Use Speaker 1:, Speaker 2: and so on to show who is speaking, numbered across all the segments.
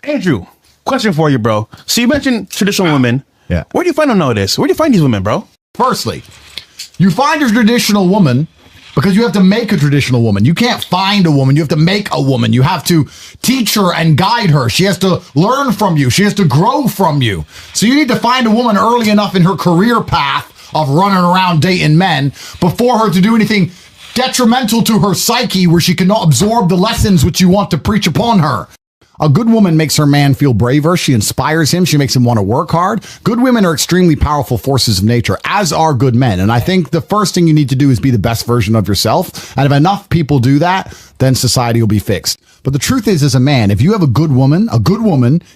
Speaker 1: Andrew, question for you, bro. So you mentioned traditional women.
Speaker 2: Yeah.
Speaker 1: Where do you find them nowadays? Where do you find these women, bro?
Speaker 2: Firstly, you find a traditional woman because you have to make a traditional woman. You can't find a woman. You have to make a woman. You have to teach her and guide her. She has to learn from you. She has to grow from you. So you need to find a woman early enough in her career path of running around dating men before her to do anything detrimental to her psyche where she cannot absorb the lessons which you want to preach upon her. A good woman makes her man feel braver. She inspires him. She makes him want to work hard. Good women are extremely powerful forces of nature, as are good men. And I think the first thing you need to do is be the best version of yourself. And if enough people do that, then society will be fixed. But the truth is, as a man, if you have a good woman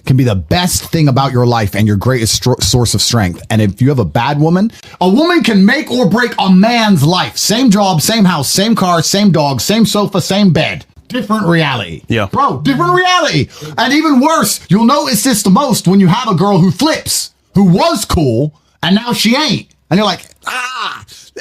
Speaker 2: can be the best thing about your life and your greatest source of strength. And if you have a bad woman, a woman can make or break a man's life. Same job, same house, same car, same dog, same sofa, same bed. Different reality.
Speaker 1: Yeah.
Speaker 2: Bro, different reality. And even worse, you'll notice this the most when you have a girl who flips, who was cool, and now she ain't. And you're like,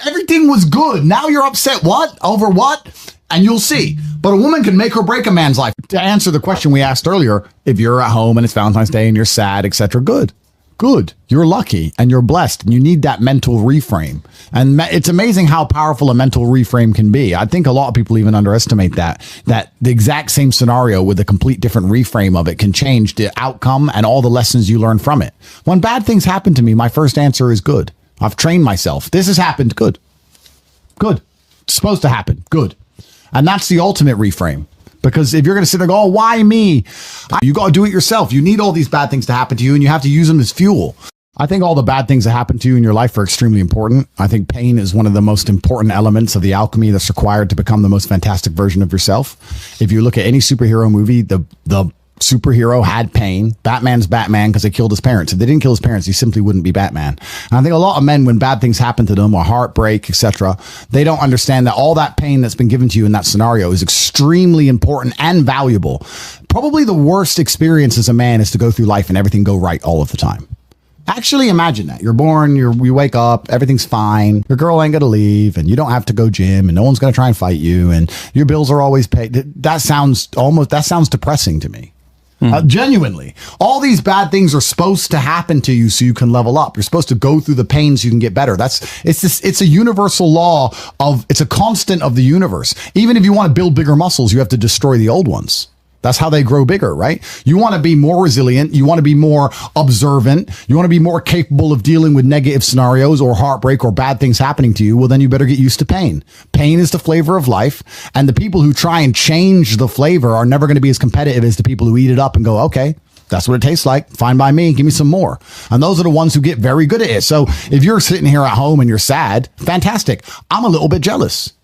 Speaker 2: everything was good. Now you're upset. What? Over what? And you'll see. But a woman can make or break a man's life. To answer the question we asked earlier, if you're at home and it's Valentine's Day and you're sad, etc., good. Good. You're lucky and you're blessed and you need that mental reframe. And it's amazing how powerful a mental reframe can be. I think a lot of people even underestimate that the exact same scenario with a complete different reframe of it can change the outcome and all the lessons you learn from it. When bad things happen to me, my first answer is good. I've trained myself. This has happened. Good. Good. It's supposed to happen. Good. And that's the ultimate reframe. Because if you're going to sit there and go, oh, why me? You got to do it yourself. You need all these bad things to happen to you and you have to use them as fuel. I think all the bad things that happen to you in your life are extremely important. I think pain is one of the most important elements of the alchemy that's required to become the most fantastic version of yourself. If you look at any superhero movie, the superhero had pain. Batman's Batman because they killed his parents. If they didn't kill his parents, he simply wouldn't be Batman. And I think a lot of men, when bad things happen to them or heartbreak, etc., they don't understand that all that pain that's been given to you in that scenario is extremely important and valuable. Probably the worst experience as a man is to go through life and everything go right all of the time. Actually, imagine that. You're born, you wake up, everything's fine. Your girl ain't going to leave and you don't have to go gym and no one's going to try and fight you and your bills are always paid. That sounds depressing to me. Genuinely, all these bad things are supposed to happen to you so you can level up. You're supposed to go through the pain so you can get better. It's a universal law it's a constant of the universe. Even if you want to build bigger muscles, you have to destroy the old ones. That's how they grow bigger, right? You want to be more resilient. You want to be more observant. You want to be more capable of dealing with negative scenarios or heartbreak or bad things happening to you. Well, then you better get used to pain. Pain is the flavor of life. And the people who try and change the flavor are never going to be as competitive as the people who eat it up and go, okay, that's what it tastes like. Fine by me. Give me some more. And those are the ones who get very good at it. So if you're sitting here at home and you're sad, fantastic. I'm a little bit jealous.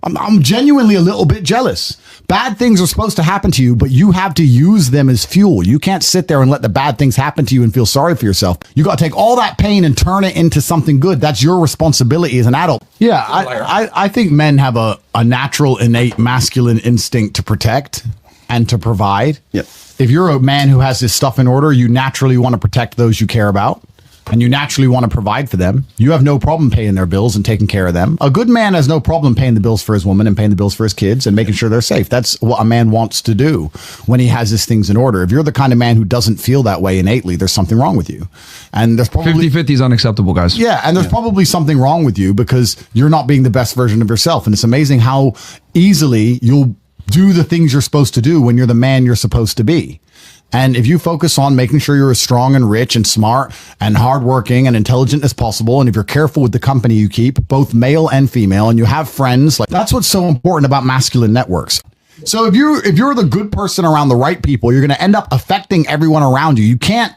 Speaker 2: I'm genuinely a little bit jealous. Bad things are supposed to happen to you, but you have to use them as fuel. You can't sit there and let the bad things happen to you and feel sorry for yourself. You got to take all that pain and turn it into something good. That's your responsibility as an adult. Yeah, I think men have a natural, innate masculine instinct to protect and to provide.
Speaker 1: Yep.
Speaker 2: If you're a man who has his stuff in order, you naturally want to protect those you care about. And you naturally want to provide for them. You have no problem paying their bills and taking care of them. A good man has no problem paying the bills for his woman and paying the bills for his kids and making sure they're safe. That's what a man wants to do when he has his things in order. If you're the kind of man who doesn't feel that way innately, there's something wrong with you. And there's probably
Speaker 3: 50-50 is unacceptable, guys.
Speaker 2: Yeah, and there's probably something wrong with you because you're not being the best version of yourself. And it's amazing how easily you'll do the things you're supposed to do when you're the man you're supposed to be. And if you focus on making sure you're as strong and rich and smart and hardworking and intelligent as possible, and if you're careful with the company you keep, both male and female, and you have friends, like that's what's so important about masculine networks. So if you're the good person around the right people, you're going to end up affecting everyone around you. You can't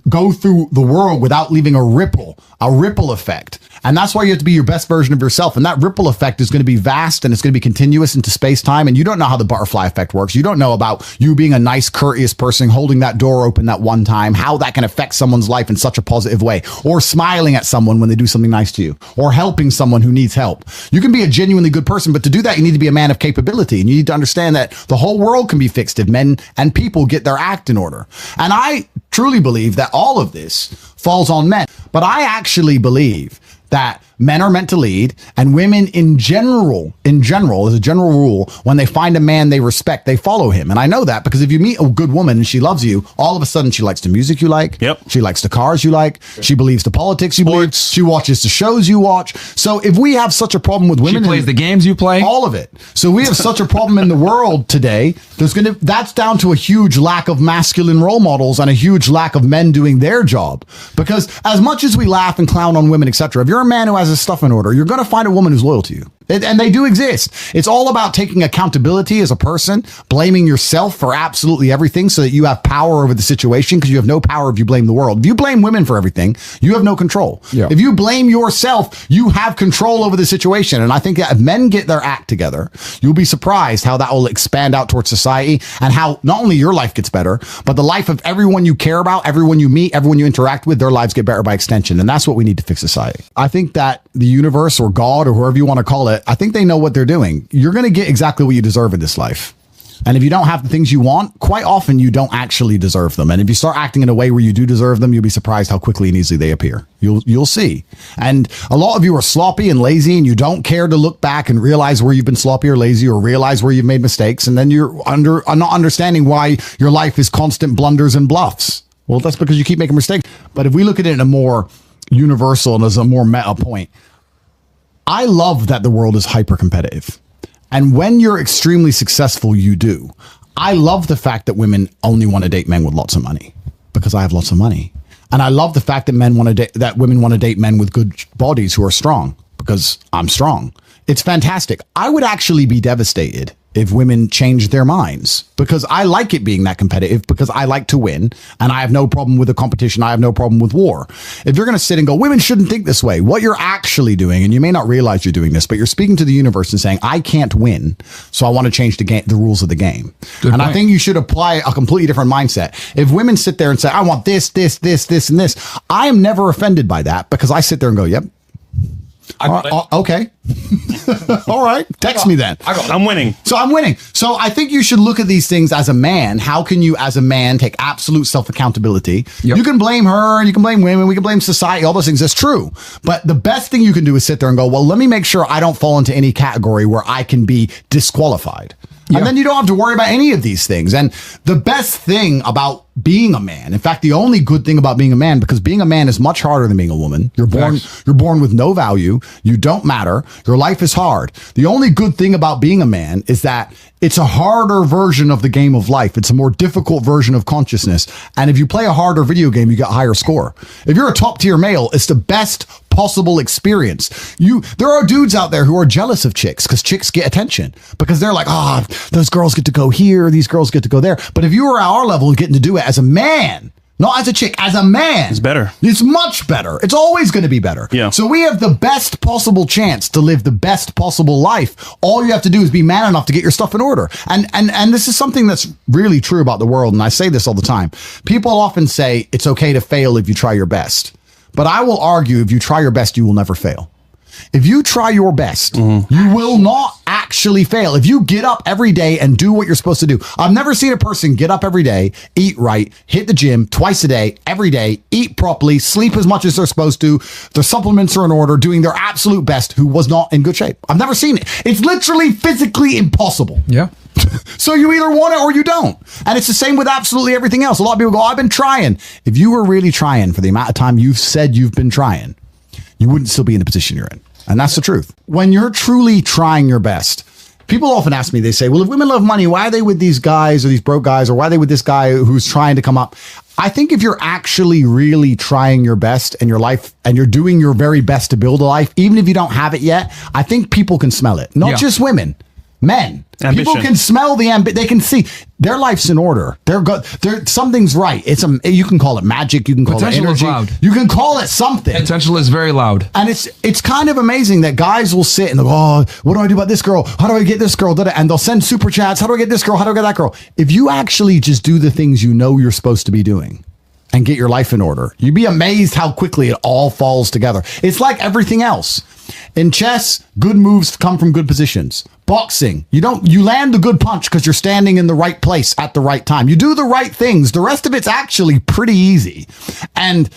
Speaker 2: go through the world without leaving a ripple effect. And that's why you have to be your best version of yourself. And that ripple effect is going to be vast and it's going to be continuous into space time. And you don't know how the butterfly effect works. You don't know about you being a nice, courteous person, holding that door open that one time, how that can affect someone's life in such a positive way, or smiling at someone when they do something nice to you, or helping someone who needs help. You can be a genuinely good person, but to do that, you need to be a man of capability. And you need to understand that the whole world can be fixed if men and people get their act in order. And I truly believe that all of this falls on men. But I actually believe that men are meant to lead, and women in general, as a general rule, when they find a man they respect, they follow him. And I know that because if you meet a good woman and she loves you, all of a sudden she likes the music you like.
Speaker 1: Yep.
Speaker 2: She likes the cars you like. She believes the politics you believe. She watches the shows you watch. So if we have such a problem with women,
Speaker 3: she plays the games you play,
Speaker 2: all of it. So we have such a problem in the world today. That's down to a huge lack of masculine role models and a huge lack of men doing their job. Because as much as we laugh and clown on women, etc., if you're a man who has his stuff in order, you're going to find a woman who's loyal to you. And they do exist. It's all about taking accountability as a person, blaming yourself for absolutely everything so that you have power over the situation, because you have no power if you blame the world. If you blame women for everything, you have no control. Yeah. If you blame yourself, you have control over the situation. And I think that if men get their act together, you'll be surprised how that will expand out towards society, and how not only your life gets better, but the life of everyone you care about, everyone you meet, everyone you interact with, their lives get better by extension. And that's what we need to fix society. I think that the universe or God or whoever you want to call it, I think they know what they're doing. You're going to get exactly what you deserve in this life. And if you don't have the things you want, quite often you don't actually deserve them. And if you start acting in a way where you do deserve them, you'll be surprised how quickly and easily they appear. You'll see. And a lot of you are sloppy and lazy, and you don't care to look back and realize where you've been sloppy or lazy, or realize where you've made mistakes. And then you're not understanding why your life is constant blunders and bluffs. Well, that's because you keep making mistakes. But if we look at it in a more universal and as a more meta point, I love that the world is hyper competitive. And when you're extremely successful, you do. I love the fact that women only want to date men with lots of money, because I have lots of money. And I love the fact that women want to date men with good bodies who are strong, because I'm strong. It's fantastic. I would actually be devastated if women changed their minds, because I like it being that competitive, because I like to win, and I have no problem with the competition. I have no problem with war. If you're going to sit and go, women shouldn't think this way, what you're actually doing, and you may not realize you're doing this, but you're speaking to the universe and saying, I can't win, so I want to change the rules of the game. Good point. I think you should apply a completely different mindset. If women sit there and say, I want this, this, this, this, and this, I am never offended by that, because I sit there and go, yep. Okay. All right. Text me then.
Speaker 1: I'm winning.
Speaker 2: So I'm winning. So I think you should look at these things as a man. How can you, as a man, take absolute self-accountability? Yep. You can blame her, and you can blame women, we can blame society, all those things. That's true. But the best thing you can do is sit there and go, well, let me make sure I don't fall into any category where I can be disqualified. Yeah. And then you don't have to worry about any of these things. And the best thing about being a man, in fact, the only good thing about being a man, because being a man is much harder than being a woman. You're born with no value. You don't matter. Your life is hard. The only good thing about being a man is that it's a harder version of the game of life. It's a more difficult version of consciousness. And if you play a harder video game, you get a higher score. If you're a top tier male, it's the best possible experience. There are dudes out there who are jealous of chicks, because chicks get attention, because they're like, those girls get to go here, these girls get to go there. But if you were at our level getting to do it as a man, not as a chick, as a man,
Speaker 1: it's better.
Speaker 2: It's much better. It's always going to be better. Yeah. So we have the best possible chance to live the best possible life. All you have to do is be man enough to get your stuff in order. And this is something that's really true about the world. And I say this all the time. People often say it's okay to fail if you try your best. But I will argue, if you try your best, you will never fail. If you try your best, you will not actually fail. If you get up every day and do what you're supposed to do. I've never seen a person get up every day, eat right, hit the gym twice a day, every day, eat properly, sleep as much as they're supposed to, their supplements are in order, doing their absolute best, who was not in good shape. I've never seen it. It's literally physically impossible.
Speaker 3: Yeah.
Speaker 2: So you either want it or you don't. And it's the same with absolutely everything else. A lot of people go, I've been trying. If you were really trying for the amount of time you've said you've been trying, you wouldn't still be in the position you're in. And that's the truth. When you're truly trying your best, people often ask me, they say, well, if women love money, why are they with these guys or these broke guys, or why are they with this guy who's trying to come up? I think if you're actually really trying your best in your life, and you're doing your very best to build a life, even if you don't have it yet, I think people can smell it. Not just women, men. Ambition. People can smell the they can see their life's in order. They're good. Something's right. You can call it magic. You can call it energy.
Speaker 3: Is loud.
Speaker 2: You can call it something.
Speaker 3: Potential is very loud.
Speaker 2: And it's kind of amazing that guys will sit and go, what do I do about this girl? How do I get this girl? And they'll send super chats. How do I get this girl? How do I get that girl? If you actually just do the things you know you're supposed to be doing and get your life in order, you'd be amazed how quickly it all falls together. It's like everything else. In chess, good moves come from good positions. Boxing, you land a good punch because you're standing in the right place at the right time. You do the right things. The rest of it's actually pretty easy. And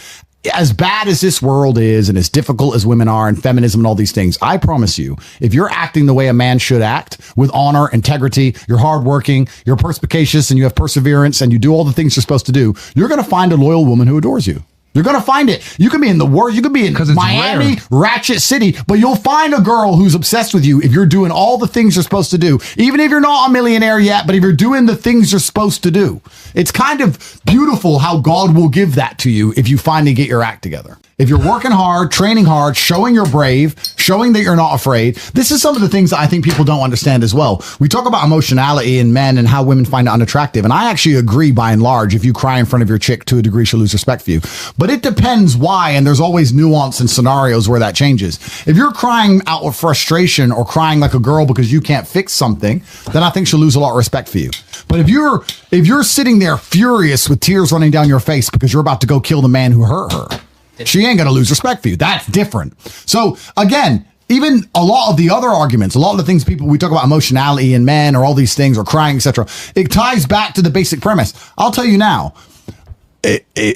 Speaker 2: as bad as this world is and as difficult as women are and feminism and all these things, I promise you, if you're acting the way a man should act with honor, integrity, you're hardworking, you're perspicacious and you have perseverance and you do all the things you're supposed to do, you're going to find a loyal woman who adores you. You're going to find it. You can be in the worst. You can be in Miami, Ratchet City, but you'll find a girl who's obsessed with you if you're doing all the things you're supposed to do. Even if you're not a millionaire yet, but if you're doing the things you're supposed to do. It's kind of beautiful how God will give that to you if you finally get your act together. If you're working hard, training hard, showing you're brave, showing that you're not afraid. This is some of the things that I think people don't understand as well. We talk about emotionality in men and how women find it unattractive. And I actually agree by and large, if you cry in front of your chick, to a degree, she'll lose respect for you. But it depends why. And there's always nuance and scenarios where that changes. If you're crying out of frustration or crying like a girl because you can't fix something, then I think she'll lose a lot of respect for you. But if you're sitting there furious with tears running down your face because you're about to go kill the man who hurt her, she ain't going to lose respect for you. That's different. So again, even a lot of the other arguments, a lot of the things we talk about emotionality in men or all these things or crying, etc. It ties back to the basic premise. I'll tell you now,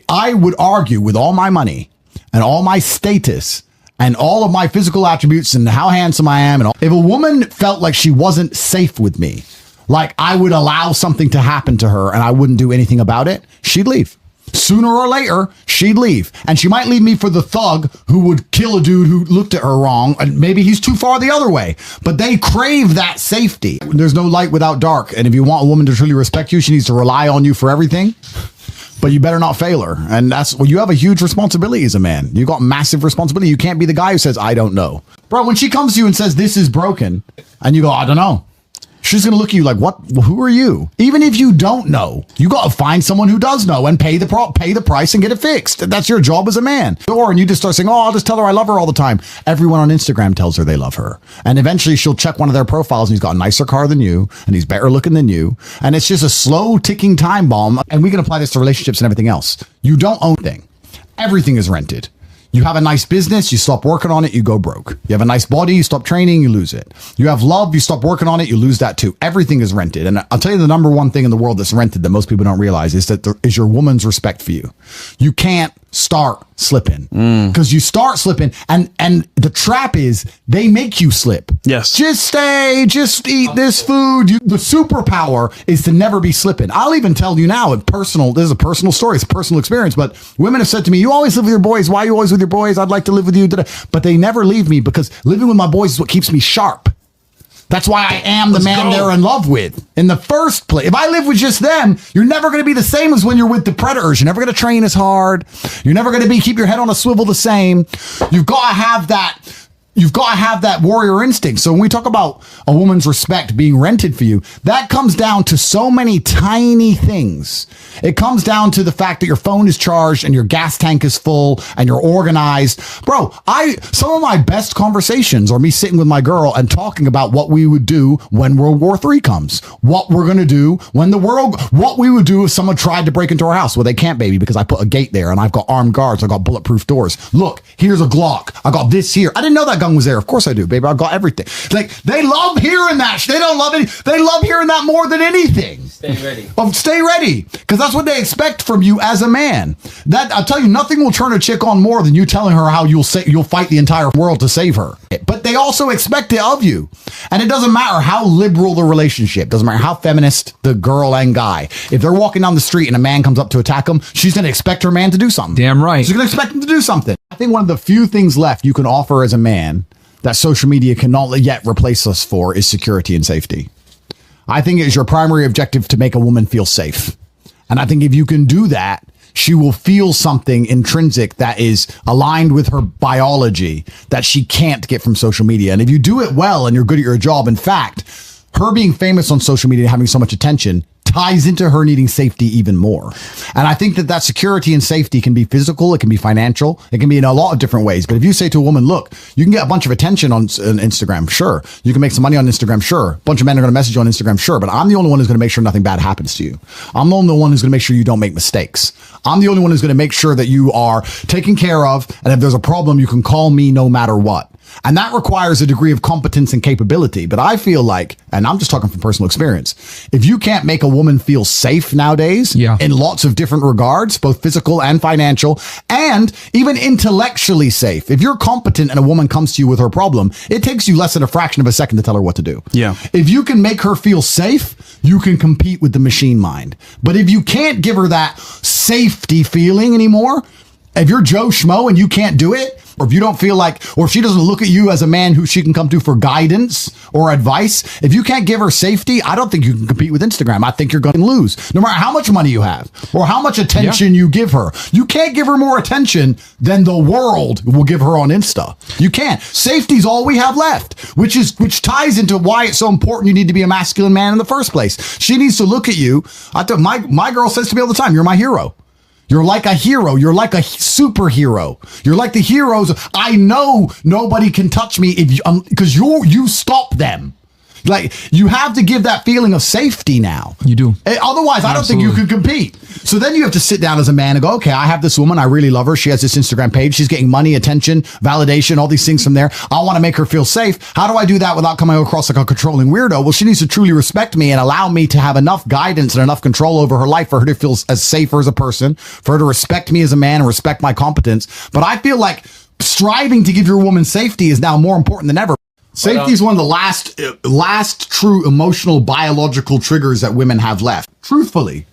Speaker 2: I would argue with all my money and all my status and all of my physical attributes and how handsome I am. And all, if a woman felt like she wasn't safe with me, like I would allow something to happen to her and I wouldn't do anything about it, she'd leave. Sooner or later, she'd leave. And she might leave me for the thug who would kill a dude who looked at her wrong. And maybe he's too far the other way. But they crave that safety. There's no light without dark. And if you want a woman to truly respect you, she needs to rely on you for everything. But you better not fail her. And you have a huge responsibility as a man. You got massive responsibility. You can't be the guy who says, I don't know. Bro, when she comes to you and says, this is broken, and you go, I don't know. She's going to look at you like, what? Who are you? Even if you don't know, you got to find someone who does know and pay the price and get it fixed. That's your job as a man. And you just start saying, I'll just tell her I love her all the time. Everyone on Instagram tells her they love her. And eventually she'll check one of their profiles and he's got a nicer car than you and he's better looking than you. And it's just a slow ticking time bomb. And we can apply this to relationships and everything else. You don't own anything. Everything is rented. You have a nice business, you stop working on it, you go broke. You have a nice body, you stop training, you lose it. You have love, you stop working on it, you lose that too. Everything is rented. And I'll tell you the number one thing in the world that's rented that most people don't realize is that there is your woman's respect for you. You can't start slipping because you start slipping and the trap is they make you slip.
Speaker 1: Yes.
Speaker 2: Just eat this food. The superpower is to never be slipping. I'll even tell you now, this is a personal story. It's a personal experience, but women have said to me, you always live with your boys. Why are you always with your boys? I'd like to live with you. But they never leave me because living with my boys is what keeps me sharp. That's why I am the man they're in love with in the first place. If I live with just them, you're never going to be the same as when you're with the predators. You're never going to train as hard. You're never going to keep your head on a swivel the same. You've got to have that. You've got to have that warrior instinct. So when we talk about a woman's respect being rented for you, that comes down to so many tiny things. It comes down to the fact that your phone is charged and your gas tank is full and you're organized. Bro, some of my best conversations are me sitting with my girl and talking about what we would do when World War III comes. What we're going to do what we would do if someone tried to break into our house. Well, they can't, baby, because I put a gate there and I've got armed guards. I've got bulletproof doors. Look, here's a Glock. I got this here. I didn't know that gun was there. Of course I do, baby. I got everything. Like, they love hearing that. They don't love it. They love hearing that more than anything.
Speaker 4: Stay ready.
Speaker 2: Stay ready. Because that's what they expect from you as a man. I'll tell you, nothing will turn a chick on more than you telling her how you'll fight the entire world to save her. But they also expect it of you. And it doesn't matter how liberal the relationship, doesn't matter how feminist the girl and guy. If they're walking down the street and a man comes up to attack them, she's going to expect her man to do something.
Speaker 3: Damn right.
Speaker 2: She's going to expect him to do something. I think one of the few things left you can offer as a man that social media cannot yet replace us for is security and safety. I think it is your primary objective to make a woman feel safe. And I think if you can do that, she will feel something intrinsic that is aligned with her biology that she can't get from social media. And if you do it well and you're good at your job, in fact, her being famous on social media and having so much attention ties into her needing safety even more. And I think that security and safety can be physical, it can be financial, it can be in a lot of different ways. But if you say to a woman, look, you can get a bunch of attention on Instagram, sure. You can make some money on Instagram, sure. A bunch of men are going to message you on Instagram, sure. But I'm the only one who's going to make sure nothing bad happens to you. I'm the only one who's going to make sure you don't make mistakes. I'm the only one who's going to make sure that you are taken care of. And if there's a problem, you can call me no matter what. And that requires a degree of competence and capability. But I feel like, and I'm just talking from personal experience, if you can't make a woman feel safe nowadays in lots of different regards, both physical and financial, and even intellectually safe, if you're competent and a woman comes to you with her problem, it takes you less than a fraction of a second to tell her what to do.
Speaker 1: Yeah.
Speaker 2: If you can make her feel safe, you can compete with the machine mind. But if you can't give her that safety feeling anymore, if you're Joe Schmo and you can't do it, or if you don't feel like, or if she doesn't look at you as a man who she can come to for guidance or advice, if you can't give her safety, I don't think you can compete with Instagram. I think you're going to lose, no matter how much money you have or how much attention you give her. You can't give her more attention than the world will give her on Insta. You can't. Safety's all we have left, which ties into why it's so important you need to be a masculine man in the first place. She needs to look at you. My girl says to me all the time, "You're my hero. You're like a hero. You're like a superhero. You're like the heroes. I know nobody can touch me if because you stop them." Like, you have to give that feeling of safety now.
Speaker 3: You do.
Speaker 2: Otherwise, I don't think you could compete. So then you have to sit down as a man and go, okay, I have this woman. I really love her. She has this Instagram page. She's getting money, attention, validation, all these things from there. I want to make her feel safe. How do I do that without coming across like a controlling weirdo? Well, she needs to truly respect me and allow me to have enough guidance and enough control over her life for her to feel as safer as a person, for her to respect me as a man and respect my competence. But I feel like striving to give your woman safety is now more important than ever. Safety is one of the last true emotional biological triggers that women have left. Truthfully,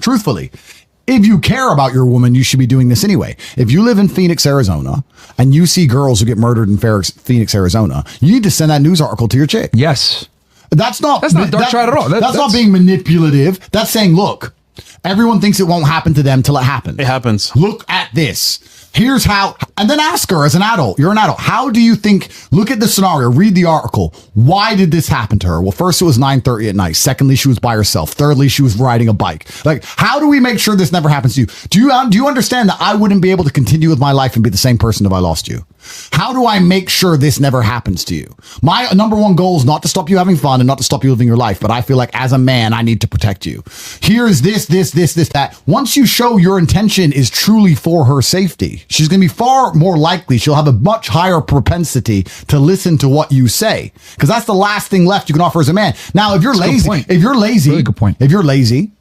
Speaker 2: if you care about your woman, you should be doing this anyway. If you live in Phoenix, Arizona, and you see girls who get murdered in Phoenix, Arizona, you need to send that news article to your chick.
Speaker 3: Yes.
Speaker 2: That's not
Speaker 3: dark side at all.
Speaker 2: That's not being manipulative. That's saying, look, everyone thinks it won't happen to them till it happens.
Speaker 1: It happens.
Speaker 2: Look at this. Here's how, and then ask her as an adult. You're an adult. How do you think, look at the scenario, read the article. Why did this happen to her? Well, first it was 9:30 at night. Secondly, she was by herself. Thirdly, she was riding a bike. Like, how do we make sure this never happens to you? Do you understand that I wouldn't be able to continue with my life and be the same person if I lost you? How do I make sure this never happens to you? My number one goal is not to stop you having fun and not to stop you living your life, but I feel like as a man, I need to protect you. Here's this, that. Once you show your intention is truly for her safety, she's going to be far more likely, she'll have a much higher propensity to listen to what you say, because that's the last thing left you can offer as a man. Now, if you're lazy,
Speaker 3: Really good point.
Speaker 2: If you're lazy,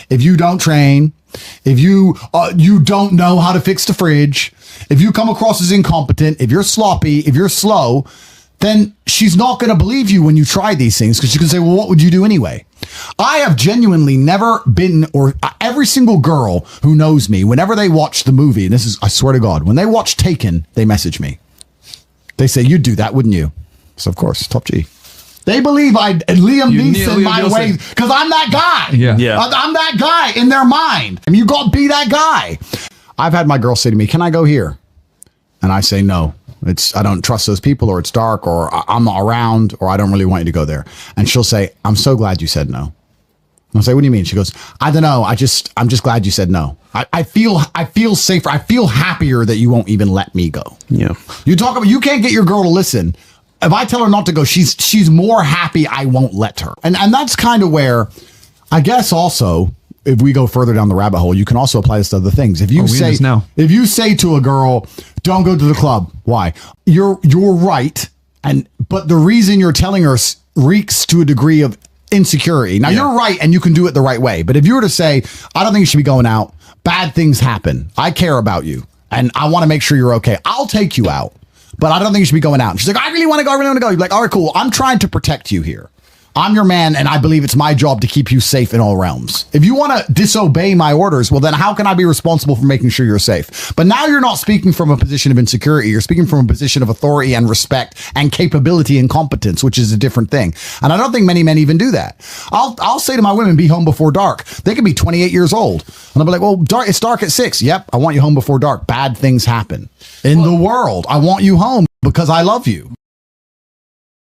Speaker 2: if you don't train, if you don't know how to fix the fridge, if you come across as incompetent, if you're sloppy, if you're slow, then she's not going to believe you when you try these things, because she can say, well, what would you do anyway? I have genuinely never been, or every single girl who knows me, whenever they watch the movie, and this is, I swear to God, when they watch Taken, they message me. They say, you'd do that, wouldn't you? So, of course, top G. They believe Liam Neeson my ways, because I'm that guy.
Speaker 3: Yeah.
Speaker 2: I'm that guy in their mind. I mean, you got to be that guy. I've had my girl say to me, can I go here? And I say, no. I don't trust those people, or it's dark, or I'm not around, or I don't really want you to go there. And she'll say, I'm so glad you said no. And I'll say, what do you mean? She goes, I don't know. I'm just glad you said no. I feel safer. I feel happier that you won't even let me go.
Speaker 1: Yeah.
Speaker 2: You can't get your girl to listen. If I tell her not to go, she's more happy I won't let her. And that's kind of where, I guess also, if we go further down the rabbit hole, you can also apply this to other things. If you say to a girl, don't go to the club, why? You're right, but the reason you're telling her reeks to a degree of insecurity. Now, you're right, and you can do it the right way. But if you were to say, I don't think you should be going out, bad things happen, I care about you, and I want to make sure you're okay, I'll take you out, but I don't think you should be going out. And she's like, I really want to go. You're like, all right, cool. I'm trying to protect you here. I'm your man, and I believe it's my job to keep you safe in all realms. If you want to disobey my orders, well, then how can I be responsible for making sure you're safe? But now you're not speaking from a position of insecurity. You're speaking from a position of authority and respect and capability and competence, which is a different thing. And I don't think many men even do that. I'll say to my women, be home before dark. They could be 28 years old. And I'll be like, well, it's dark at 6. Yep, I want you home before dark. Bad things happen in the world. I want you home because I love you.